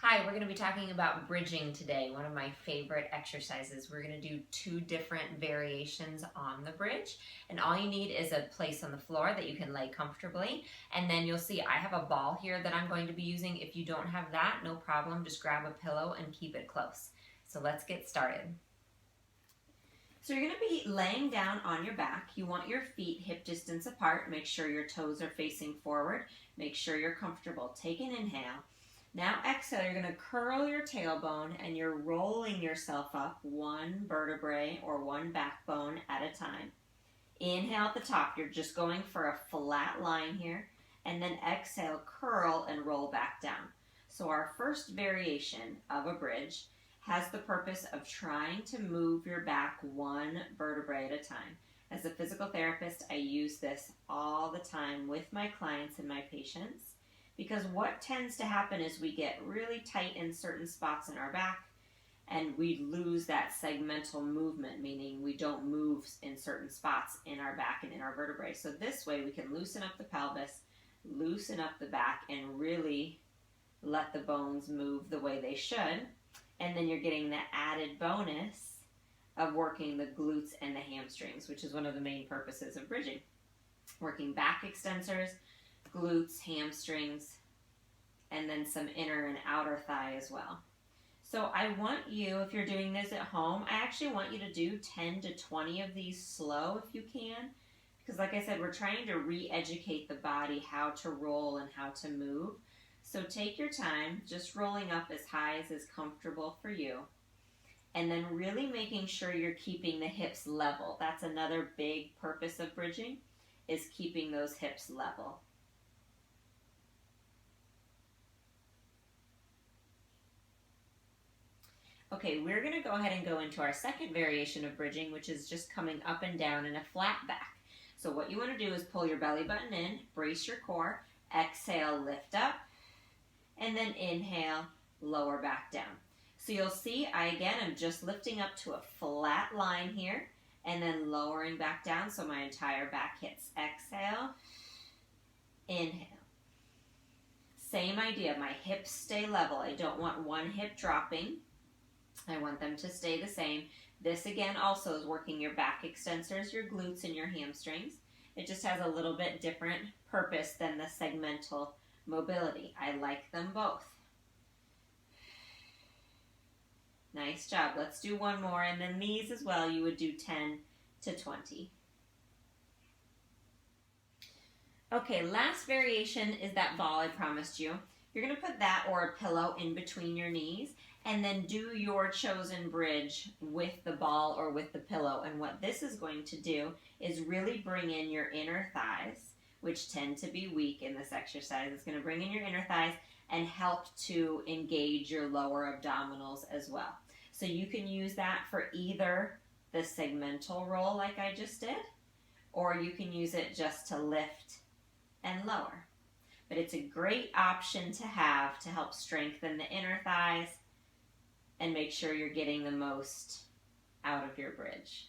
Hi, we're going to be talking about bridging today, one of my favorite exercises. We're going to do two different variations on the bridge, and all you need is a place on the floor that you can lay comfortably, and then you'll see I have a ball here that I'm going to be using. If you don't have that, no problem, just grab a pillow and keep it close. So let's get started. So you're going to be laying down on your back. You want your feet hip distance apart. Make sure your toes are facing forward. Make sure you're comfortable. Take an inhale. Now exhale, you're going to curl your tailbone and you're rolling yourself up one vertebrae or one backbone at a time. Inhale at the top, you're just going for a flat line here, and then exhale, curl and roll back down. So our first variation of a bridge has the purpose of trying to move your back one vertebrae at a time. As a physical therapist, I use this all the time with my clients and my patients. Because what tends to happen is we get really tight in certain spots in our back and we lose that segmental movement, meaning we don't move in certain spots in our back and in our vertebrae. So this way we can loosen up the pelvis, loosen up the back, and really let the bones move the way they should. And then you're getting the added bonus of working the glutes and the hamstrings, which is one of the main purposes of bridging. Working back extensors, glutes, hamstrings, and then some inner and outer thigh as well. So I want you, if you're doing this at home, I actually want you to do 10 to 20 of these slow if you can, because like I said, we're trying to re-educate the body how to roll and how to move. So take your time, just rolling up as high as is comfortable for you, and then really making sure you're keeping the hips level. That's another big purpose of bridging, is keeping those hips level. Okay, we're going to go ahead and go into our second variation of bridging, which is just coming up and down in a flat back. So what you want to do is pull your belly button in, brace your core, exhale, lift up, and then inhale, lower back down. So you'll see I again am just lifting up to a flat line here and then lowering back down so my entire back hits. Exhale, inhale. Same idea, my hips stay level. I don't want one hip dropping. I want them to stay the same. This again also is working your back extensors, your glutes, and your hamstrings. It just has a little bit different purpose than the segmental mobility. I like them both. Nice job. Let's do one more, and then these as well, you would do 10 to 20. Okay, last variation is that ball I promised you. You're going to put that or a pillow in between your knees and then do your chosen bridge with the ball or with the pillow. And what this is going to do is really bring in your inner thighs, which tend to be weak in this exercise. It's going to bring in your inner thighs and help to engage your lower abdominals as well. So you can use that for either the segmental roll like I just did, or you can use it just to lift and lower. But it's a great option to have to help strengthen the inner thighs and make sure you're getting the most out of your bridge.